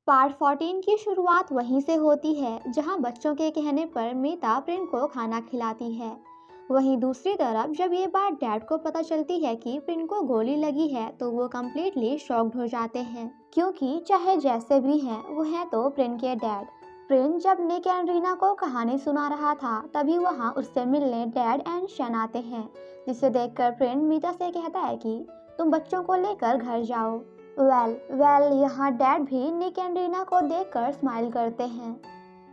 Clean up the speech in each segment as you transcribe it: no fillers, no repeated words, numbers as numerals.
Part 14 की शुरुआत वहीं से होती है जहां बच्चों के कहने पर मीता प्रिन को खाना खिलाती है। वहीं दूसरी तरफ जब ये बात डैड को पता चलती है कि प्रिन को गोली लगी है तो वो कम्प्लीटली शॉक्ड हो जाते हैं, क्योंकि चाहे जैसे भी हैं वो हैं तो प्रिन के डैड। प्रिन जब निक एंड रीना को कहानी सुना रहा था तभी वहां उससे मिलने डैड एंड शन आते हैं, जिसे देखकर प्रिन मीता से कहता है कि तुम बच्चों को लेकर घर जाओ। वेल यहाँ डैड भी निक एंड रीना को देखकर स्माइल करते हैं।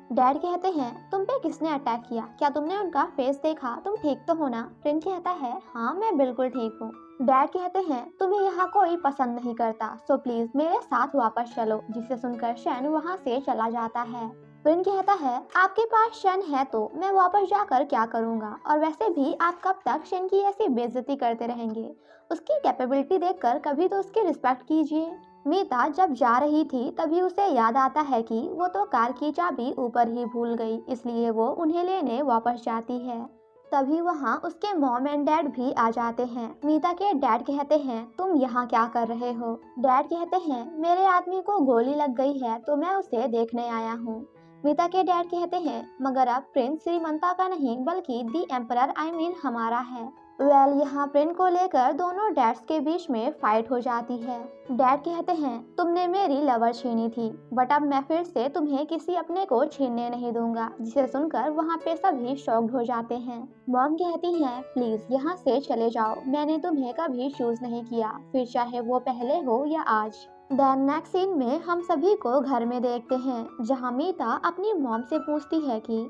डैड कहते हैं तुम पे किसने अटैक किया, क्या तुमने उनका फेस देखा, तुम ठीक तो हो ना? प्रिन कहता है हाँ मैं बिल्कुल ठीक हूँ। डैड कहते हैं तुम्हें यहाँ कोई पसंद नहीं करता, सो प्लीज मेरे साथ वापस चलो, जिसे सुनकर शन वहाँ से चला जाता है। प्रिन कहता है आपके पास शन है तो मैं वापस जाकर क्या करूँगा, और वैसे भी आप कब तक शन की ऐसी बेइज्जती करते रहेंगे? उसकी कैपेबिलिटी देखकर कभी तो उसकी रिस्पेक्ट कीजिए। मीता जब जा रही थी तभी उसे याद आता है कि वो तो कार की चाबी ऊपर ही भूल गई, इसलिए वो उन्हें लेने वापस जाती है। तभी वहाँ उसके मॉम एंड डैड भी आ जाते हैं। मीता के डैड कहते हैं तुम यहाँ क्या कर रहे हो? डैड कहते हैं मेरे आदमी को गोली लग गई है तो मैं उसे देखने आया हूँ। मीता के डैड कहते हैं मगर अब प्रिंस श्रीमंता का नहीं बल्कि दी एम्परर आई मीन हमारा है। यहाँ प्रिन को लेकर दोनों डैड्स के बीच में फाइट हो जाती है। डैड कहते हैं तुमने मेरी लवर छीनी थी, बट अब मैं फिर से तुम्हें किसी अपने को छीनने नहीं दूंगा, जिसे सुनकर वहाँ पे सभी शॉक्ड हो जाते हैं। मॉम कहती हैं प्लीज यहाँ से चले जाओ, मैंने तुम्हें कभी चूज नहीं किया, फिर चाहे वो पहले हो या आज। देन नेक्स्ट सीन में हम सभी को घर में देखते हैं, जहाँ मीता अपनी मॉम से पूछती है कि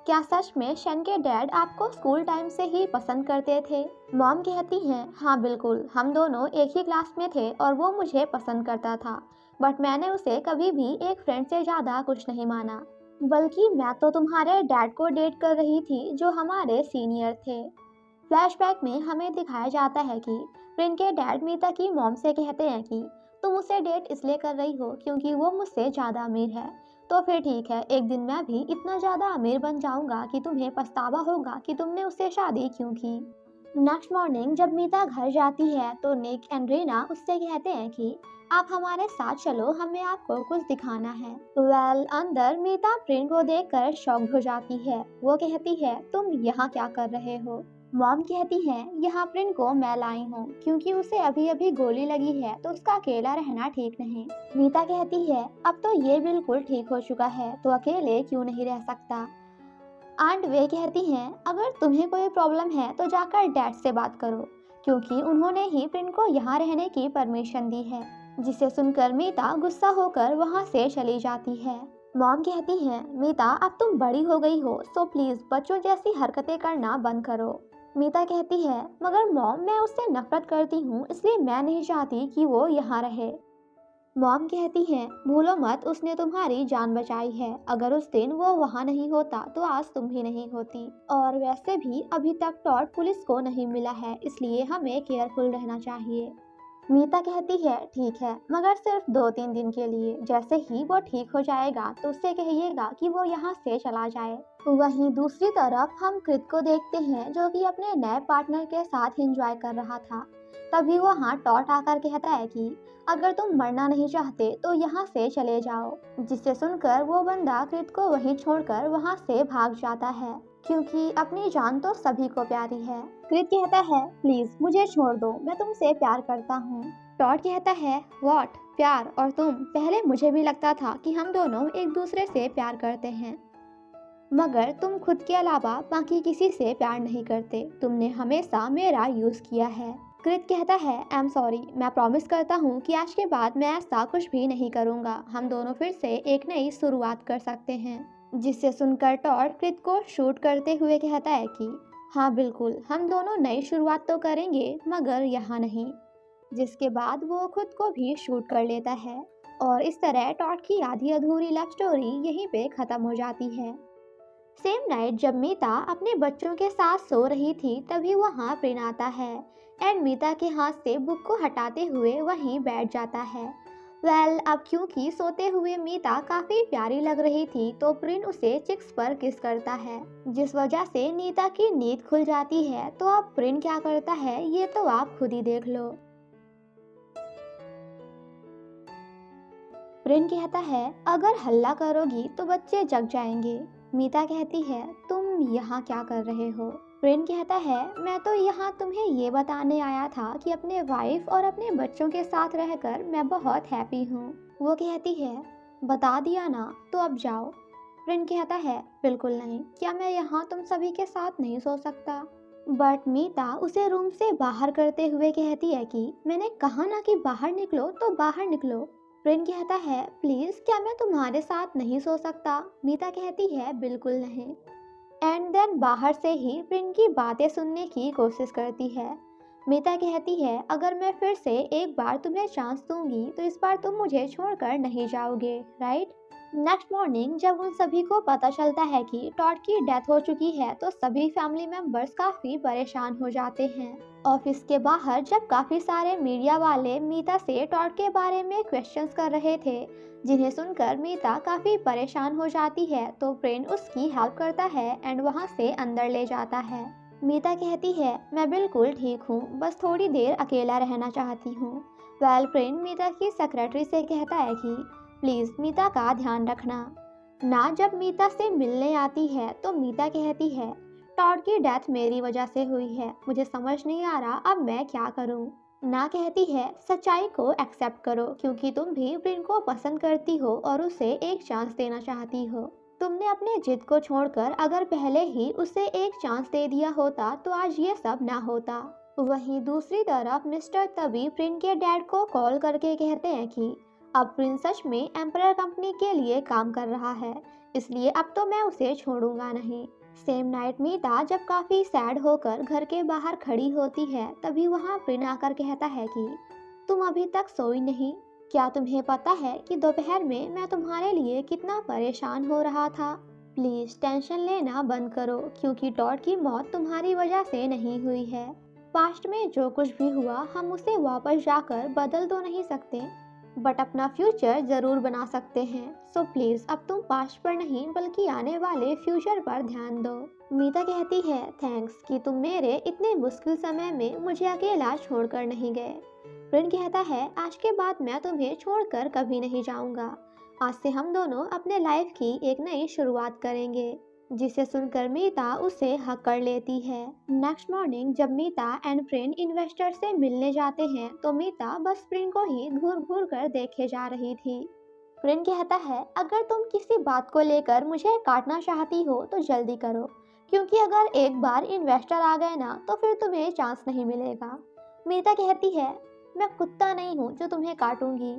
क्या सच में शन के डैड आपको स्कूल टाइम से ही पसंद करते थे? मॉम कहती हैं हाँ बिल्कुल, हम दोनों एक ही क्लास में थे और वो मुझे पसंद करता था, बट मैंने उसे कभी भी एक फ्रेंड से ज़्यादा कुछ नहीं माना, बल्कि मैं तो तुम्हारे डैड को डेट कर रही थी जो हमारे सीनियर थे। फ्लैशबैक में हमें दिखाया जाता है कि प्रिन के डैड मीता की मॉम से कहते हैं कि तुम उसे डेट इसलिए कर रही हो क्योंकि वो मुझसे ज़्यादा अमीर है, तो फिर ठीक है, एक दिन मैं भी इतना ज़्यादा अमीर बन जाऊंगा कि तुम्हें पछतावा होगा कि तुमने उससे शादी क्यों की। नेक्स्ट मॉर्निंग जब मीता घर जाती है तो निक एंड रीना उससे कहते हैं कि आप हमारे साथ चलो, हमें आपको कुछ दिखाना है। अंदर मीता प्रिन को देखकर शॉक्ड हो जाती है। वो कहती है तुम यहाँ क्या कर रहे हो? मॉम कहती है यहाँ प्रिन को मैं लाई हूँ क्योंकि उसे अभी अभी गोली लगी है तो उसका अकेला रहना ठीक नहीं। मीता कहती है अब तो ये बिल्कुल ठीक हो चुका है तो अकेले क्यों नहीं रह सकता। आंट वे कहती हैं अगर तुम्हें कोई प्रॉब्लम है तो जाकर डैड से बात करो, क्योंकि उन्होंने ही प्रिन को यहाँ रहने की परमिशन दी है। जिसे सुनकर मीता गुस्सा होकर वहाँ से चली जाती है। मॉम कहती हैं मीता अब तुम बड़ी हो गई हो, सो प्लीज बच्चों जैसी हरकतें करना बंद करो। मीता कहती है मगर मॉम मैं उससे नफरत करती हूँ, इसलिए मैं नहीं चाहती कि वो यहाँ रहे। मॉम कहती हैं भूलो मत उसने तुम्हारी जान बचाई है, अगर उस दिन वो वहाँ नहीं होता तो आज तुम भी नहीं होती, और वैसे भी अभी तक टॉड पुलिस को नहीं मिला है, इसलिए हमें केयरफुल रहना चाहिए। मीता कहती है ठीक है, मगर सिर्फ 2-3 दिन के लिए, जैसे ही वो ठीक हो जाएगा तो उससे कहिएगा कि वो यहाँ से चला जाए। वहीं दूसरी तरफ हम कृत को देखते हैं जो कि अपने नए पार्टनर के साथ एंजॉय कर रहा था। तभी वहाँ टॉट आकर कहता है कि अगर तुम मरना नहीं चाहते तो यहाँ से चले जाओ, जिसे सुनकर वो बंदा कृत को वहीं छोड़कर वहाँ से भाग जाता है, क्योंकि अपनी जान तो सभी को प्यारी है। कृत कहता है प्लीज मुझे छोड़ दो, मैं तुमसे प्यार करता हूँ। टॉड कहता है व्हाट, प्यार और तुम? पहले मुझे भी लगता था कि हम दोनों एक दूसरे से प्यार करते हैं, मगर तुम खुद के अलावा बाकी किसी से प्यार नहीं करते, तुमने हमेशा मेरा यूज किया है। कृत कहता है आई एम सॉरी, मैं प्रॉमिस करता हूँ कि आज के बाद मैं ऐसा कुछ भी नहीं करूँगा, हम दोनों फिर से एक नई शुरुआत कर सकते हैं। जिससे सुनकर टॉड कृत को शूट करते हुए कहता है कि हाँ बिल्कुल, हम दोनों नई शुरुआत तो करेंगे मगर यहाँ नहीं। जिसके बाद वो खुद को भी शूट कर लेता है, और इस तरह टॉड की आधी अधूरी लव स्टोरी यहीं पे खत्म हो जाती है। सेम नाइट जब मीता अपने बच्चों के साथ सो रही थी तभी वहाँ प्रिन आता है एंड मीता के हाथ से बुक को हटाते हुए वहीं बैठ जाता है। अब क्योंकि सोते हुए मीता काफी प्यारी लग रही थी तो प्रिन उसे चिक्स पर किस करता है, जिस वजह से नीता की नींद खुल जाती है। तो अब प्रिन क्या करता है ये तो आप खुद ही देख लो। प्रिन कहता है अगर हल्ला करोगी तो बच्चे जग जाएंगे। मीता कहती है तुम यहाँ क्या कर रहे हो। प्रिन कहता है मैं तो यहाँ तुम्हें ये बताने आया था कि अपने वाइफ और अपने बच्चों के साथ रहकर मैं बहुत हैप्पी हूँ। वो कहती है बता दिया ना, तो अब जाओ। प्रिन कहता है बिल्कुल नहीं, क्या मैं यहाँ तुम सभी के साथ नहीं सो सकता। बट मीता उसे रूम से बाहर करते हुए कहती है कि मैंने कहा ना कि बाहर निकलो तो बाहर निकलो। प्रिन कहता है प्लीज क्या मैं तुम्हारे साथ नहीं सो सकता। मीता कहती है बिल्कुल नहीं। एंड देन बाहर से ही प्रिन की बातें सुनने की कोशिश करती है। मीता कहती है अगर मैं फिर से एक बार तुम्हें चांस दूंगी तो इस बार तुम मुझे छोड़कर नहीं जाओगे, राइट। नेक्स्ट मॉर्निंग जब उन सभी को पता चलता है कि टॉड की डेथ हो चुकी है तो सभी फैमिली मेंबर्स काफी परेशान हो जाते हैं। ऑफिस के बाहर जब काफी सारे मीडिया वाले मीता से टॉड के बारे में क्वेश्चंस कर रहे थे, जिन्हें सुनकर मीता काफी परेशान हो जाती है, तो प्रिन उसकी हेल्प करता है एंड वहां से अंदर ले जाता है। मीता कहती है मैं बिल्कुल ठीक हूँ, बस थोड़ी देर अकेला रहना चाहती हूँ। वेल प्रिन मीता की सेक्रेटरी से कहता है कि प्लीज मीता का ध्यान रखना। ना जब मीता से मिलने आती है तो मीता कहती है टॉड की डेथ मेरी वजह से हुई है, मुझे समझ नहीं आ रहा अब मैं क्या करूं। ना कहती है सच्चाई को एक्सेप्ट करो क्योंकि तुम भी प्रिन को पसंद करती हो और उसे एक चांस देना चाहती हो। तुमने अपने जिद को छोड़कर अगर पहले ही उसे एक चांस दे दिया होता तो आज ये सब ना होता। वहीं दूसरी तरफ मिस्टर तभी प्रिन के डैड को कॉल करके कहते हैं कि अब प्रिन सच में एम्परर कंपनी के लिए काम कर रहा है, इसलिए अब तो मैं उसे छोड़ूंगा नहीं। सेम नाइट मीता जब काफी सैड होकर घर के बाहर खड़ी होती है तभी वहां प्रिन आकर कहता है कि तुम अभी तक सोई नहीं, क्या तुम्हें पता है कि दोपहर में मैं तुम्हारे लिए कितना परेशान हो रहा था। प्लीज टेंशन लेना बंद करो क्योंकि टॉड की मौत तुम्हारी वजह से नहीं हुई है। पास्ट में जो कुछ भी हुआ हम उसे वापस जाकर बदल तो नहीं सकते, बट अपना फ्यूचर जरूर बना सकते हैं। सो प्लीज अब तुम पास्ट पर नहीं बल्कि आने वाले फ्यूचर पर ध्यान दो। मीता कहती है थैंक्स कि तुम मेरे इतने मुश्किल समय में मुझे अकेला छोड़कर नहीं गए। प्रिन कहता है आज के बाद मैं तुम्हें छोड़कर कभी नहीं जाऊंगा, आज से हम दोनों अपने लाइफ की एक नई शुरुआत करेंगे। जिसे सुनकर मीता उसे हक कर लेती है। नेक्स्ट मॉर्निंग जब मीता एंड प्रिन इन्वेस्टर से मिलने जाते हैं तो मीता बस प्रिन को ही घूर घूर कर देखे जा रही थी। प्रिन कहता है अगर तुम किसी बात को लेकर मुझे काटना चाहती हो तो जल्दी करो, क्योंकि अगर एक बार इन्वेस्टर आ गए ना तो फिर तुम्हें चांस नहीं मिलेगा। मीता कहती है मैं कुत्ता नहीं हूँ जो तुम्हें काटूंगी।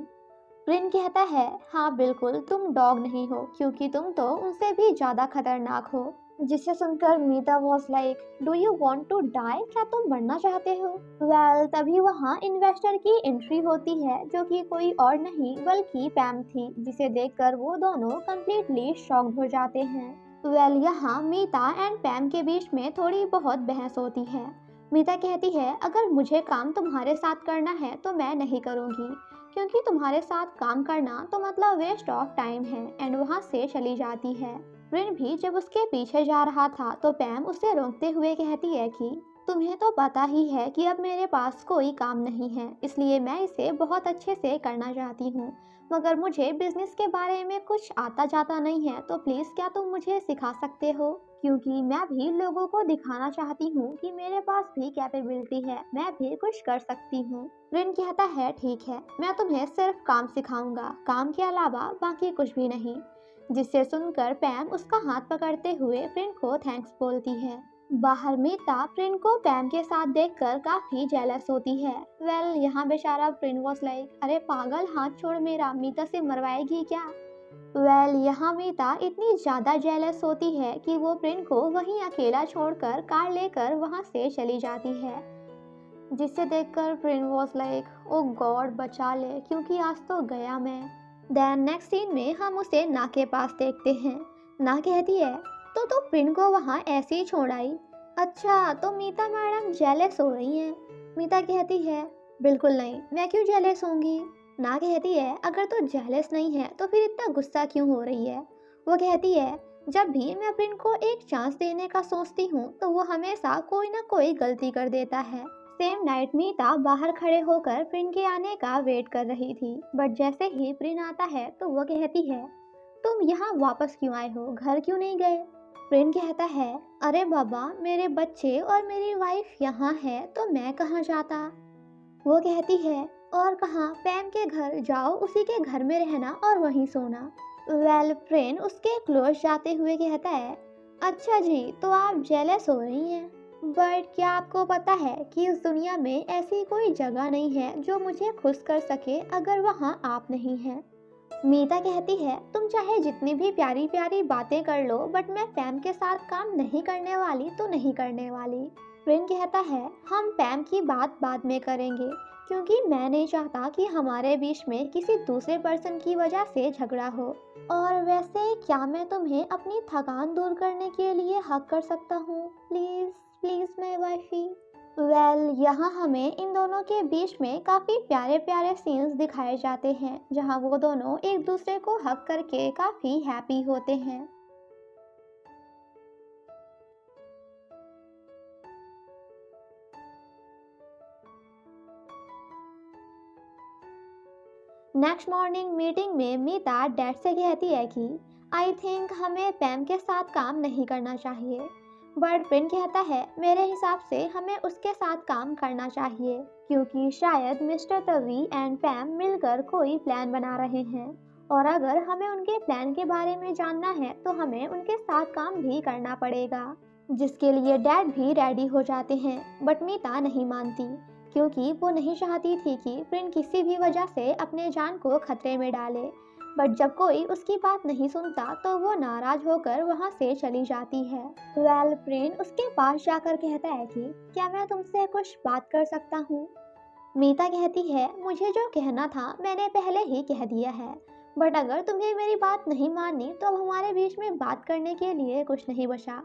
प्रिन कहता है हाँ बिल्कुल तुम डॉग नहीं हो क्योंकि तुम तो उनसे भी ज्यादा खतरनाक हो। जिसे सुनकर Meeta was like do you want to die, क्या तुम मरना चाहते हो। वेल तभी वहाँ इन्वेस्टर की एंट्री होती है जो कि कोई और नहीं बल्कि पैम थी, जिसे देखकर वो दोनों कम्प्लीटली शॉक्ड हो जाते हैं। वेल यहाँ मीता एंड पैम के बीच में थोड़ी बहुत बहस होती है। मीता कहती है अगर मुझे काम तुम्हारे साथ करना है तो मैं नहीं करूँगी क्योंकि तुम्हारे साथ काम करना तो मतलब वेस्ट ऑफ टाइम है, एंड वहाँ से चली जाती है। प्रिन भी जब उसके पीछे जा रहा था तो पैम उसे रोकते हुए कहती है कि तुम्हें तो पता ही है कि अब मेरे पास कोई काम नहीं है, इसलिए मैं इसे बहुत अच्छे से करना चाहती हूँ, मगर मुझे बिजनेस के बारे में कुछ आता जाता नहीं है, तो प्लीज़ क्या तुम मुझे सिखा सकते हो, क्योंकि मैं भी लोगों को दिखाना चाहती हूँ कि मेरे पास भी कैपेबिलिटी है, मैं भी कुछ कर सकती हूँ। प्रिन कहता है ठीक है, मैं तुम्हें सिर्फ काम सिखाऊंगा, काम के अलावा बाकी कुछ भी नहीं। जिसे सुनकर पैम उसका हाथ पकड़ते हुए प्रिन को थैंक्स बोलती है। बाहर मीता प्रिन को पैम के साथ देखकर काफी जेलस होती है। वेल यहाँ बेचारा प्रिन वॉज लाइक अरे पागल हाथ छोड़ मेरा, मीता से मरवाएगी क्या। वेल यहाँ मीता इतनी ज्यादा जेलस होती है कि वो प्रिन को वहीं अकेला छोड़कर कार लेकर वहां से चली जाती है। जिसे देखकर प्रिन वॉज लाइक ओ गॉड बचा ले क्योंकि आज तो गया मैं। देन नेक्स्ट सीन में हम उसे ना के पास देखते हैं। ना कहती है तो प्रिन को वहाँ ऐसे ही छोड़ आई। अच्छा तो मीता मैडम जेलस हो रही हैं। मीता कहती है बिल्कुल नहीं, मैं क्यों जेलस होंगी। ना कहती है अगर तो जेलस नहीं है तो फिर इतना गुस्सा क्यों हो रही है। वो कहती है जब भी मैं प्रिन को एक चांस देने का सोचती हूँ तो वो हमेशा कोई ना कोई गलती कर देता है, सेम नाइट मीता बाहर खड़े होकर प्रिन के आने का वेट कर रही थी, बट जैसे ही प्रिन आता है तो वो कहती है, तुम यहाँ वापस क्यों आए हो, घर क्यों नहीं गए? प्रिन कहता है, अरे बाबा, मेरे बच्चे और मेरी वाइफ यहाँ है तो मैं कहाँ जाता? वो कहती है, और कहाँ, पैम के घर जाओ, उसी के घर में रहना और वहीं सोना। वेल, प्रिन उसके क्लोज जाते हुए कहता है, अच्छा जी, तो आप जेलस हो रही हैं, बट क्या आपको पता है कि इस दुनिया में ऐसी कोई जगह नहीं है जो मुझे खुश कर सके अगर वहाँ आप नहीं हैं। मीता कहती है, तुम चाहे जितनी भी प्यारी प्यारी बातें कर लो, बट मैं पैम के साथ काम नहीं करने वाली तो नहीं करने वाली। प्रिन कहता है, हम पैम की बात बाद में करेंगे, क्योंकि मैं नहीं चाहता कि हमारे बीच में किसी दूसरे पर्सन की वजह से झगड़ा हो। और वैसे क्या मैं तुम्हें अपनी थकान दूर करने के लिए हक कर सकता हूँ? Please please my wifey. Well, यहाँ हमें इन दोनों के बीच में काफ़ी प्यारे प्यारे सीन्स दिखाए जाते हैं, जहाँ वो दोनों एक दूसरे को हक करके काफ़ी हैप्पी होते हैं। नेक्स्ट मॉर्निंग मीटिंग में मीता डैड से कहती है कि आई थिंक हमें पैम के साथ काम नहीं करना चाहिए, बट प्रिन कहता है, मेरे हिसाब से हमें उसके साथ काम करना चाहिए, क्योंकि शायद मिस्टर तवी एंड पैम मिलकर कोई प्लान बना रहे हैं, और अगर हमें उनके प्लान के बारे में जानना है तो हमें उनके साथ काम भी करना पड़ेगा, जिसके लिए डैड भी रेडी हो जाते हैं। बट मीता नहीं मानती, क्योंकि वो नहीं चाहती थी कि प्रिन किसी भी वजह से अपने जान को खतरे में डाले। बट जब कोई उसकी बात नहीं सुनता तो वो नाराज होकर वहाँ से चली जाती है। वेल, प्रिन उसके पास जाकर कहता है कि क्या मैं तुमसे कुछ बात कर सकता हूँ? मीता कहती है, मुझे जो कहना था मैंने पहले ही कह दिया है, बट अगर तुम्हें मेरी बात नहीं माननी तो अब हमारे बीच में बात करने के लिए कुछ नहीं बचा।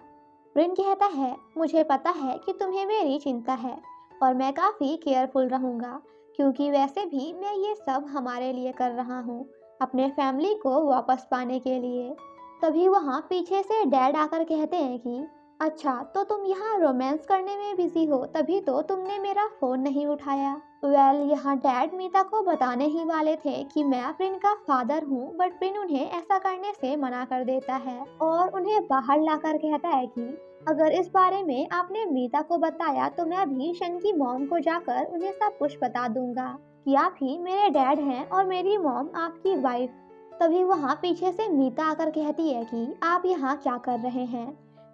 प्रिन कहता है, मुझे पता है कि तुम्हें मेरी चिंता है और मैं काफ़ी केयरफुल रहूँगा, क्योंकि वैसे भी मैं ये सब हमारे लिए कर रहा हूँ, अपने फैमिली को वापस पाने के लिए। तभी वहाँ पीछे से डैड आकर कहते हैं कि अच्छा, तो तुम यहाँ रोमांस करने में बिजी हो, तभी तो तुमने मेरा फ़ोन नहीं उठाया। वेल, यहाँ डैड मीता को बताने ही वाले थे कि मैं प्रिन का फादर हूँ, बट प्रिन उन्हें ऐसा करने से मना कर देता है और उन्हें बाहर लाकर कहता है कि अगर इस बारे में आपने मीता को बताया तो मैं भी शन की मॉम को जाकर उन्हें सब कुछ बता दूंगा कि आप ही मेरे डैड हैं और मेरी मॉम आपकी वाइफ। तभी वहाँ पीछे से मीता आकर कहती है कि आप यहाँ क्या कर रहे हैं?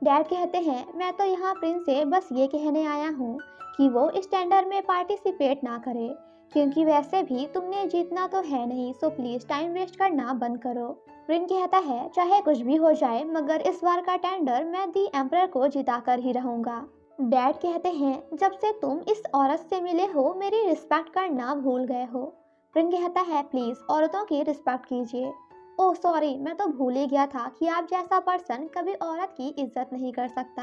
डैड कहते हैं, मैं तो यहाँ प्रिंस से बस ये कहने आया हूँ कि वो इस टेंडर में पार्टिसिपेट ना करे, क्योंकि वैसे भी तुमने जीतना तो है नहीं, सो प्लीज टाइम वेस्ट करना बंद करो। प्रिन कहता है, चाहे कुछ भी हो जाए, मगर इस बार का टेंडर मैं दी एम्परर को जिता कर ही रहूंगा। डैड कहते हैं, जब से तुम इस औरत से मिले हो मेरी रिस्पेक्ट करना भूल गए हो। प्रिन कहता है, प्लीज औरतों की रिस्पेक्ट कीजिए। ओह सॉरी, मैं तो भूल ही गया था कि आप जैसा पर्सन कभी औरत की इज्जत नहीं कर सकता।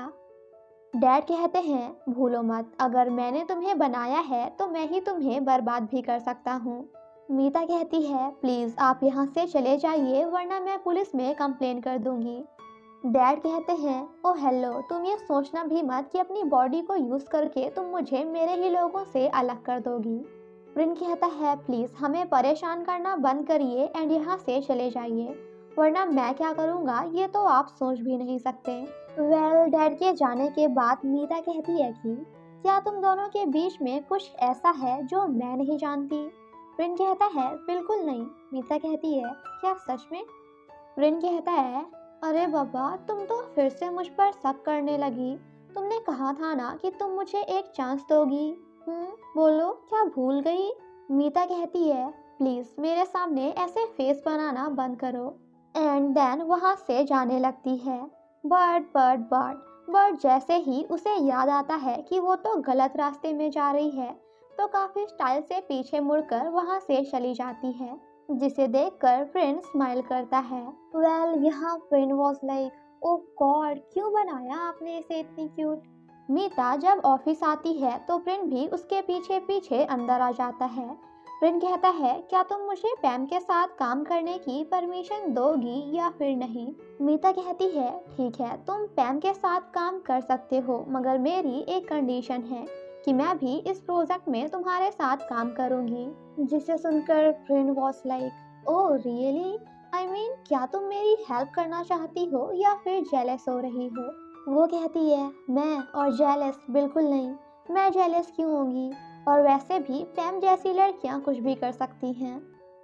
डैड कहते हैं, भूलो मत, अगर मैंने तुम्हें बनाया है तो मैं ही तुम्हें बर्बाद भी कर सकता हूँ। मीता कहती है, प्लीज आप यहाँ से चले जाइए, वरना मैं पुलिस में कंप्लेन कर दूंगी। डैड कहते हैं, ओह हेलो, तुम ये सोचना भी मत कि अपनी बॉडी को यूज करके तुम मुझे मेरे ही लोगों से अलग कर दोगी। प्रिन कहता है, प्लीज हमें परेशान करना बंद करिए एंड यहाँ से चले जाइए, वरना मैं क्या करूँगा ये तो आप सोच भी नहीं सकते। वेल, डैड के जाने के बाद मीता कहती है कि क्या तुम दोनों के बीच में कुछ ऐसा है जो मैं नहीं जानती? प्रिन कहता है, बिल्कुल नहीं। मीता कहती है, क्या सच में? प्रिन कहता है, अरे बाबा, तुम तो फिर से मुझ पर शक करने लगी। तुमने कहा था ना कि तुम मुझे एक चांस दोगी। बोलो, क्या भूल गई? मीता कहती है, प्लीज मेरे सामने ऐसे फेस बनाना बंद करो। एंड देन वहाँ से जाने लगती है। बट जैसे ही उसे याद आता है कि वो तो गलत रास्ते में जा रही है, तो काफी स्टाइल से पीछे मुड़कर वहाँ से चली जाती है, जिसे देखकर प्रिन स्माइल करता है। वेल, यहाँ प्रिन वॉज लाइक, ओह गॉड, क्यों बनाया आपने इसे इतनी क्यूट? मीता जब ऑफिस आती है तो प्रिन भी उसके पीछे पीछे अंदर आ जाता है। प्रिन कहता है, क्या तुम मुझे पैम के साथ काम करने की परमिशन दोगी या फिर नहीं? मीता कहती है, ठीक है, तुम पैम के साथ काम कर सकते हो, मगर मेरी एक कंडीशन है कि मैं भी इस प्रोजेक्ट में तुम्हारे साथ काम करूंगी। जिसे सुनकर प्रिन was like, oh really, I mean क्या तुम मेरी हेल्प करना चाहती हो या फिर जेलस हो रही हो? वो कहती है, मैं और जेलस बिल्कुल नहीं, मैं जेलस क्यों होंगी, और वैसे भी पैम जैसी लड़कियां कुछ भी कर सकती हैं।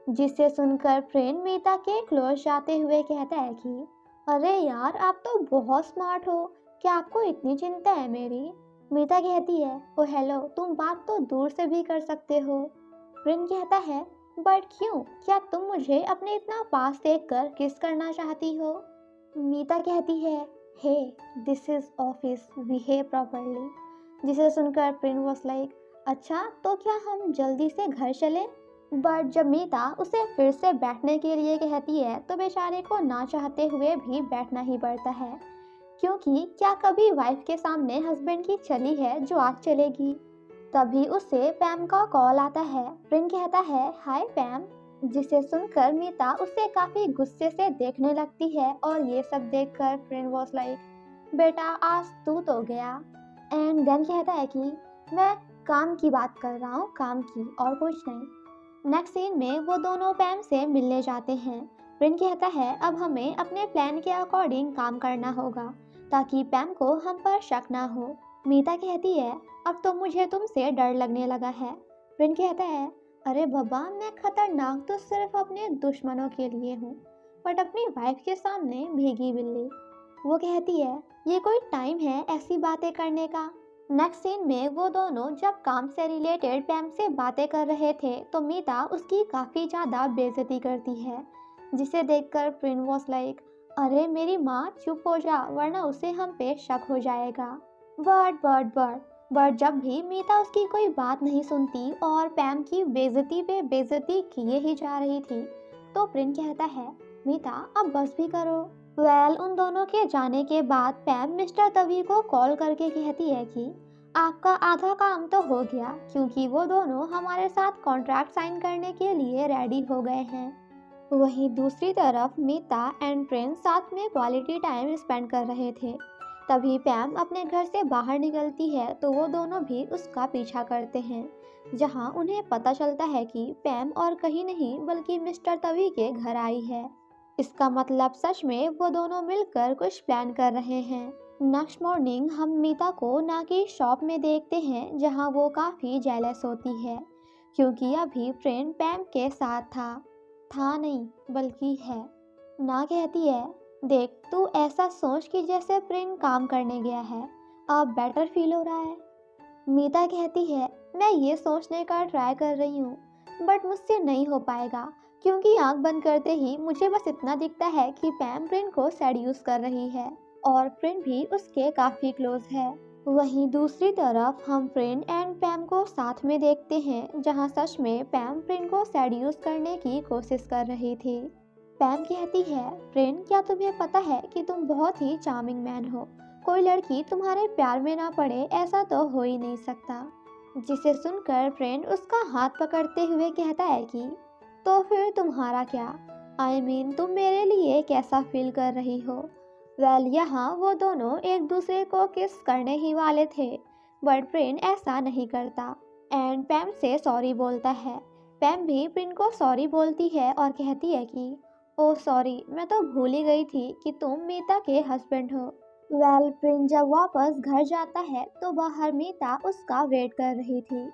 जिसे सुनकर प्रिन मीता के क्लोज जाते हुए कहता है कि अरे यार आप तो बहुत स्मार्ट हो, क्या आपको इतनी चिंता है मेरी? मीता कहती है, ओ हेलो, तुम बात तो दूर से भी कर सकते हो। प्रिन कहता है, बट क्यों, क्या तुम मुझे अपने इतना पास देखकर किस करना चाहती हो? मीता कहती है, hey this is office, behave properly. जिसे सुनकर प्रिन वॉज लाइक, अच्छा तो क्या हम जल्दी से घर चलें? बट जब मीता उसे फिर से बैठने के लिए कहती है तो बेचारे को ना चाहते हुए भी बैठना ही पड़ता है, क्योंकि क्या कभी वाइफ के सामने हस्बैंड की चली है जो आज चलेगी। तभी उसे पैम का कॉल आता है। प्रिन कहता है, हाय पैम। जिसे सुनकर मीता उसे काफी गुस्से से देखने लगती है और ये सब देखकर प्रिन वॉज लाइक, बेटा आज तू तो गया। एंड देन कहता है कि मैं काम की बात कर रहा हूँ, काम की और कुछ नहीं। नेक्स्ट सीन में वो दोनों पैम से मिलने जाते हैं। प्रिन कहता है, अब हमें अपने प्लान के अकॉर्डिंग काम करना होगा ताकि पैम को हम पर शक ना हो। मीता कहती है, अब तो मुझे तुमसे डर लगने लगा है। प्रिन कहता है, अरे बाबा, मैं खतरनाक तो सिर्फ अपने दुश्मनों के लिए हूँ, बट अपनी वाइफ के सामने भीगी बिल्ली। वो कहती है, ये कोई टाइम है ऐसी बातें करने का? नेक्स्ट सीन में वो दोनों जब काम से रिलेटेड पैम से बातें कर रहे थे तो मीता उसकी काफ़ी ज़्यादा बेइज्जती करती है, जिसे देखकर प्रिन वॉज लाइक, अरे मेरी माँ चुप हो जा वरना उसे हम पे शक हो जाएगा। बट जब भी मीता उसकी कोई बात नहीं सुनती और पैम की बेइज्जती पे बेइज्जती किए ही जा रही थी, तो प्रिन कहता है, मीता अब बस भी करो। उन दोनों के जाने के बाद पैम मिस्टर तवी को कॉल करके कहती है कि आपका आधा काम तो हो गया, क्योंकि वो दोनों हमारे साथ कॉन्ट्रैक्ट साइन करने के लिए रेडी हो गए हैं। वहीं दूसरी तरफ मीता एंड प्रिंस साथ में क्वालिटी टाइम स्पेंड कर रहे थे। तभी पैम अपने घर से बाहर निकलती है तो वो दोनों भी उसका पीछा करते हैं, जहां उन्हें पता चलता है कि पैम और कहीं नहीं बल्कि मिस्टर तवी के घर आई है। इसका मतलब सच में वो दोनों मिलकर कुछ प्लान कर रहे हैं। नेक्स्ट मॉर्निंग हम मीता को ना की शॉप में देखते हैं, जहां वो काफ़ी जेलस होती है, क्योंकि अभी फ्रेंड पैम के साथ था नहीं बल्कि है। ना कहती है, देख तू ऐसा सोच कि जैसे प्रिन काम करने गया है, अब बेटर फील हो रहा है। मीता कहती है, मैं ये सोचने का ट्राई कर रही हूँ, बट मुझसे नहीं हो पाएगा, क्योंकि आंख बंद करते ही मुझे बस इतना दिखता है कि पैम प्रिन को सेड्यूस कर रही है और प्रिन भी उसके काफ़ी क्लोज है। वहीं दूसरी तरफ हम प्रिन एंड पैम को साथ में देखते हैं, जहां सच में पैम प्रिन को सेड्यूस करने की कोशिश कर रही थी। पैम कहती है, प्रिन क्या तुम्हें पता है कि तुम बहुत ही चार्मिंग मैन हो, कोई लड़की तुम्हारे प्यार में ना पड़े ऐसा तो हो ही नहीं सकता। जिसे सुनकर प्रिन उसका हाथ पकड़ते हुए कहता है कि तो फिर तुम्हारा क्या, आई मीन तुम मेरे लिए कैसा फील कर रही हो? यहाँ वो दोनों एक दूसरे को किस करने ही वाले थे, बट प्रिन ऐसा नहीं करता एंड पैम से सॉरी बोलता है। पैम भी प्रिन को सॉरी बोलती है और कहती है कि ओह सॉरी, मैं तो भूल ही गई थी कि तुम मीता के हस्बैंड हो। प्रिन जब वापस घर जाता है तो बाहर मीता उसका वेट कर रही थी।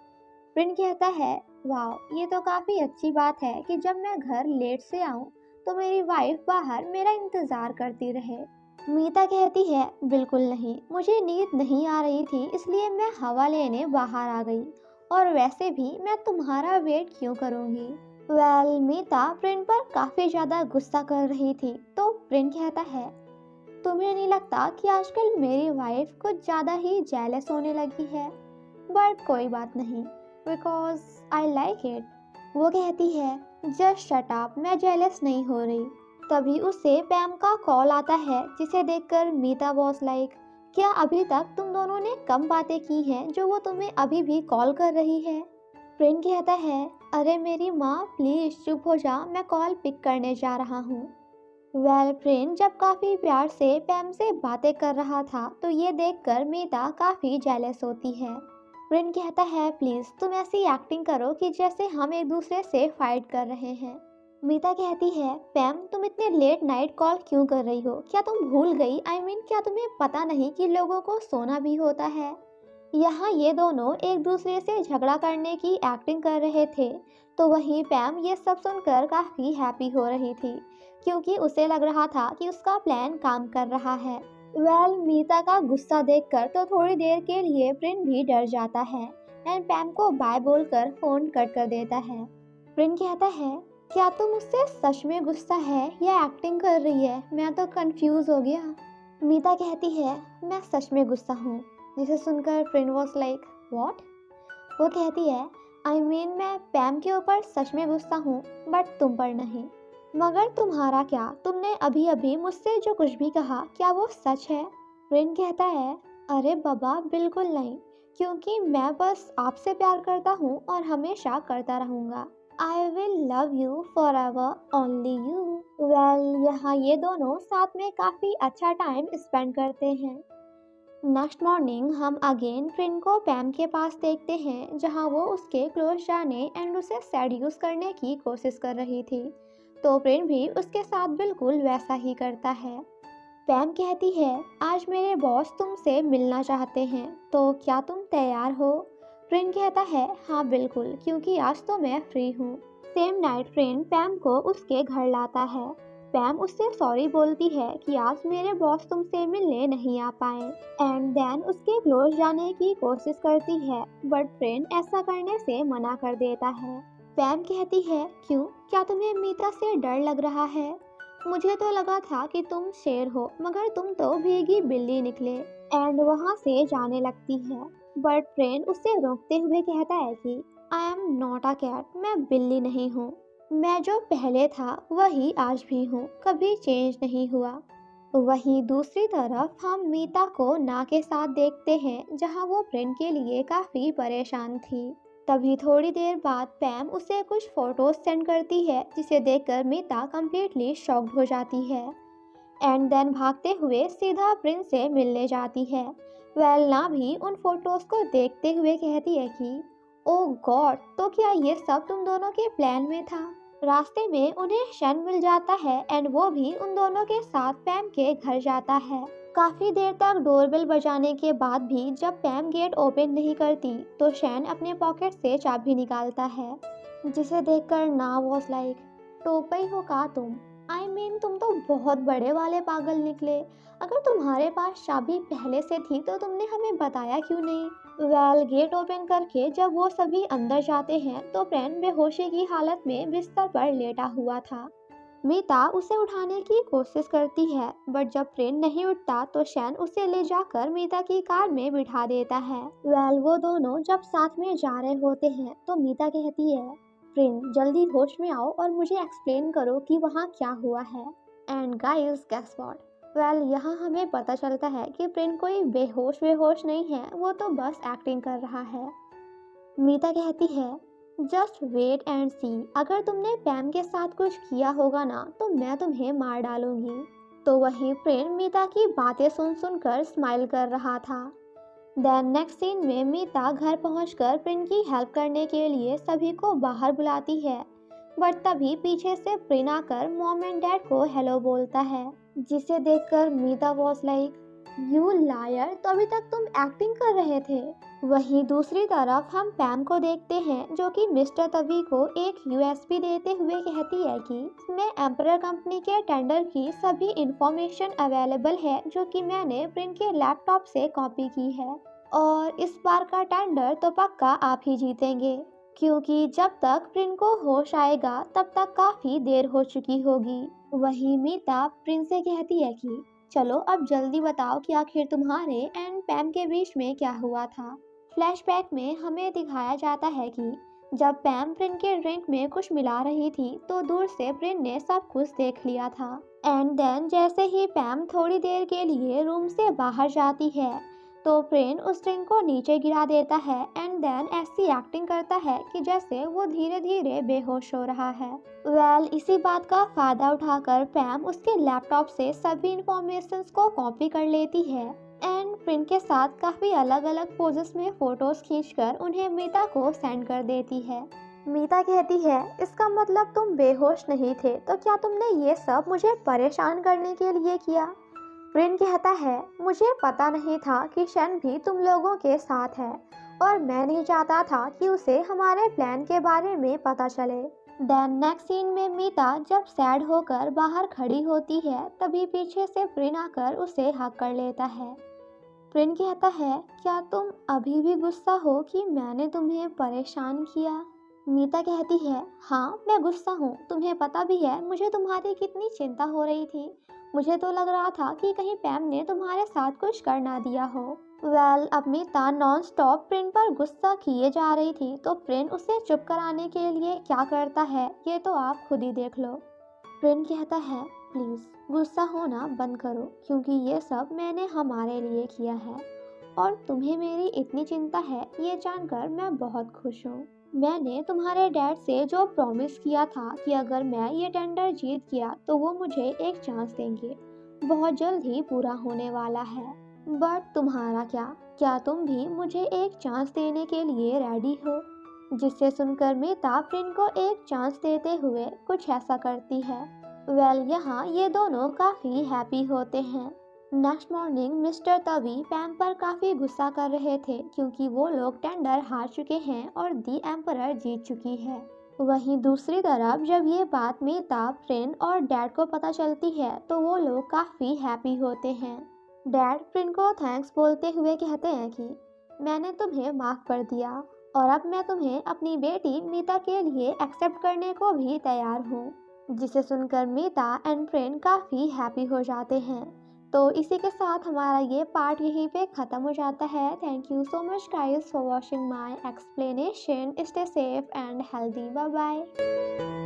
प्रिन कहता है, वाह ये तो काफ़ी अच्छी बात है कि जब मैं घर लेट से आऊँ तो मेरी वाइफ बाहर मेरा इंतज़ार करती रहे। मीता कहती है, बिल्कुल नहीं, मुझे नींद नहीं आ रही थी इसलिए मैं हवा लेने बाहर आ गई, और वैसे भी मैं तुम्हारा वेट क्यों करूँगी? मीता प्रिन पर काफ़ी ज़्यादा गुस्सा कर रही थी, तो प्रिन कहता है, तुम्हें नहीं लगता कि आजकल मेरी वाइफ कुछ ज़्यादा ही जेलस होने लगी है? बट कोई बात नहीं, बिकॉज आई लाइक इट। वो कहती है, जस्ट शट अप, मैं जेलस नहीं हो रही। तभी उसे पैम का कॉल आता है, जिसे देखकर मीता वॉज लाइक, क्या अभी तक तुम दोनों ने कम बातें की हैं जो वो तुम्हें अभी भी कॉल कर रही है? प्रिन कहता है, अरे मेरी माँ प्लीज चुप हो जा, मैं कॉल पिक करने जा रहा हूँ। प्रिन जब काफ़ी प्यार से पैम से बातें कर रहा था तो ये देखकर मीता काफ़ी जेलस होती है। प्रिन कहता है प्लीज तुम ऐसी एक्टिंग करो कि जैसे हम एक दूसरे से फाइट कर रहे हैं। मीता कहती है पैम तुम इतने लेट नाइट कॉल क्यों कर रही हो, क्या तुम भूल गई क्या तुम्हें पता नहीं कि लोगों को सोना भी होता है। यहाँ ये दोनों एक दूसरे से झगड़ा करने की एक्टिंग कर रहे थे, तो वहीं पैम ये सब सुनकर काफी हैप्पी हो रही थी क्योंकि उसे लग रहा था कि उसका प्लान काम कर रहा है। मीता का गुस्सा देखकर तो थोड़ी देर के लिए प्रिन भी डर जाता है एंड पैम को बाय बोलकर फोन कट कर देता है। प्रिन कहता है क्या तुम मुझसे सच में गुस्सा है या एक्टिंग कर रही है, मैं तो कंफ्यूज हो गया। मीता कहती है मैं सच में गुस्सा हूँ, जिसे सुनकर प्रिन वॉज लाइक व्हाट। वो कहती है मैं पैम के ऊपर सच में गुस्सा हूँ बट तुम पर नहीं। मगर तुम्हारा क्या, तुमने अभी अभी मुझसे जो कुछ भी कहा क्या वो सच है। प्रिन कहता है अरे बाबा बिल्कुल नहीं, क्योंकि मैं बस आपसे प्यार करता हूँ और हमेशा करता रहूँगा। I will love you for ever only you. यहाँ ये दोनों साथ में काफ़ी अच्छा टाइम स्पेंड करते हैं। नेक्स्ट मॉर्निंग हम अगेन प्रिन को पैम के पास देखते हैं जहाँ वो उसके क्लोज जाने एंड उसे सेड्यूस करने की कोशिश कर रही थी, तो प्रिन भी उसके साथ बिल्कुल वैसा ही करता है। पैम कहती है आज मेरे बॉस तुमसे मिलना चाहते हैं, तो क्या तुम तैयार हो। प्रिन कहता है हाँ बिल्कुल, क्योंकि आज तो मैं फ्री हूँ। सेम नाइट प्रिन पैम को उसके घर लाता है। पैम उससे सॉरी बोलती है कि आज मेरे बॉस तुमसे मिलने नहीं आ पाए एंड देन उसके क्लोज जाने की कोशिश करती है, बट प्रिन ऐसा करने से मना कर देता है। पैम कहती है क्यों, क्या तुम्हें मीता से डर लग रहा है। मुझे तो लगा था कि तुम शेर हो, मगर तुम तो भीगी बिल्ली निकले एंड वहाँ से जाने लगती है, बट प्रिन उसे रोकते हुए कहता है कि I am not a cat, मैं बिल्ली नहीं हूँ, मैं जो पहले था वही आज भी हूँ, कभी चेंज नहीं हुआ। वहीं दूसरी तरफ हम मीता को ना के साथ देखते हैं जहाँ वो प्रिन के लिए काफ़ी परेशान थी। तभी थोड़ी देर बाद पैम उसे कुछ फोटोज सेंड करती है जिसे देखकर मीता कम्प्लीटली शॉक्ड हो जाती है एंड देन भागते हुए सीधा प्रिन से मिलने जाती है। ना भी उन फोटोज को देखते हुए कहती है कि ओ गॉड, तो क्या ये सब तुम दोनों के प्लान में था। रास्ते में उन्हें शन मिल जाता है एंड वो भी उन दोनों के साथ पैम के घर जाता है। काफी देर तक डोरबेल बजाने के बाद भी जब पैम गेट ओपन नहीं करती तो शैन अपने पॉकेट से चाबी निकालता है, जिसे देखकर ना वॉज लाइक टोपई हो का तुम, तुम तो बहुत बड़े वाले पागल निकले। अगर तुम्हारे पास चाबी पहले से थी तो तुमने हमें बताया क्यों नहीं। गेट ओपन करके जब वो सभी अंदर जाते हैं तो प्रेन बेहोशी की हालत में बिस्तर पर लेटा हुआ था। मीता उसे उठाने की कोशिश करती है, बट जब प्रेन नहीं उठता तो शैन उसे ले जाकर मीता की कार में बिठा देता है। वो दोनों जब साथ में जा रहे होते हैं तो मीता कहती है प्रेन जल्दी होश में आओ और मुझे एक्सप्लेन करो कि वहाँ क्या हुआ है। एंड गाइस गेस व्हाट, यहाँ हमें पता चलता है कि प्रेन कोई बेहोश नहीं है, वो तो बस एक्टिंग कर रहा है। मीता कहती है जस्ट वेट एंड सी, अगर तुमने पैम के साथ कुछ किया होगा ना तो मैं तुम्हें मार डालूंगी। तो वहीं प्रेन मीता की बातें सुनकर स्माइल कर रहा था। देन नेक्स्ट सीन में मीता घर पहुंचकर प्रिन की हेल्प करने के लिए सभी को बाहर बुलाती है, बट तभी पीछे से प्रिन आकर मॉम एंड डैड को हेलो बोलता है, जिसे देखकर मीता वॉज लाइक यू लायर, तो अभी तक तुम एक्टिंग कर रहे थे। वहीं दूसरी तरफ हम पैम को देखते हैं जो कि मिस्टर तवी को एक यूएसबी देते हुए कहती है कि इसमें एम्परर कंपनी के टेंडर की सभी इंफॉर्मेशन अवेलेबल है जो कि मैंने प्रिन के लैपटॉप से कॉपी की है, और इस बार का टेंडर तो पक्का आप ही जीतेंगे, क्योंकि जब तक प्रिन को होश आएगा तब तक काफी देर हो चुकी होगी। वहीं मीता प्रिन से कहती है कि चलो अब जल्दी बताओ कि आखिर तुम्हारे एंड पैम के बीच में क्या हुआ था। फ्लैशबैक में हमें दिखाया जाता है कि जब पैम प्रिन के ड्रिंक में कुछ मिला रही थी तो दूर से प्रिन ने सब कुछ देख लिया था एंड देन जैसे ही पैम थोड़ी देर के लिए रूम से बाहर जाती है तो प्रिन उस ड्रिंक को नीचे गिरा देता है एंड देन ऐसी एक्टिंग करता है कि जैसे वो धीरे धीरे बेहोश हो रहा है। इसी बात का फायदा उठाकर पैम उसके लैपटॉप से सभी इंफॉर्मेशंस को कॉपी कर लेती है एंड प्रिंट के साथ काफ़ी अलग अलग पोजेस में फ़ोटोज़ खींचकर उन्हें मीता को सेंड कर देती है। मीता कहती है, इसका मतलब तुम बेहोश नहीं थे, तो क्या तुमने ये सब मुझे परेशान करने के लिए किया? प्रिंट कहता है, मुझे पता नहीं था कि शन भी तुम लोगों के साथ है और मैं नहीं चाहता था कि उसे हमारे प्लान के बारे में पता चले। देन नेक्स्ट सीन में मीता जब सैड होकर बाहर खड़ी होती है, तभी पीछे से प्रिंट आकर उसे हक कर लेता है। प्रिंट कहता है, क्या तुम अभी भी गुस्सा हो कि मैंने तुम्हें परेशान किया? मीता कहती है, हाँ मैं गुस्सा हूँ, तुम्हें पता भी है मुझे तुम्हारी कितनी चिंता हो रही थी। मुझे तो लग रहा था कि कहीं पैम ने तुम्हारे साथ कुछ कर ना दिया हो। अब मीता नॉन स्टॉप प्रिंट पर गुस्सा किए जा रही थी, तो प्रिंट उसे चुप कराने के लिए क्या करता है ये तो आप खुद ही देख लो। प्रिंट कहता है, प्लीज़ गुस्सा होना बंद करो, क्योंकि ये सब मैंने हमारे लिए किया है और तुम्हें मेरी इतनी चिंता है ये जानकर मैं बहुत खुश हूँ। मैंने तुम्हारे डैड से जो प्रॉमिस किया था कि अगर मैं ये टेंडर जीत गया तो वो मुझे एक चांस देंगे, बहुत जल्द ही पूरा होने वाला है। बट तुम्हारा क्या तुम भी मुझे एक चांस देने के लिए रेडी हो? जिसे सुनकर मीता प्रिंट को एक चांस देते हुए कुछ ऐसा करती है। यहाँ ये दोनों काफ़ी हैप्पी होते हैं। नेक्स्ट मॉर्निंग मिस्टर तवी पैम पर काफ़ी गुस्सा कर रहे थे, क्योंकि वो लोग टेंडर हार चुके हैं और दी एम्परर जीत चुकी है। वहीं दूसरी तरफ जब ये बात मीता, प्रिंट और डैड को पता चलती है तो वो लोग काफ़ी हैप्पी होते हैं। डैड प्रिंट को थैंक्स बोलते हुए कहते हैं कि मैंने तुम्हें माफ़ कर दिया और अब मैं तुम्हें अपनी बेटी मीता के लिए एक्सेप्ट करने को भी तैयार हूँ। जिसे सुनकर मीता एंड प्रिंट काफ़ी हैप्पी हो जाते हैं। तो इसी के साथ हमारा ये पार्ट यहीं पे ख़त्म हो जाता है। Thank you so much guys for watching my explanation. Stay safe and healthy. Bye bye.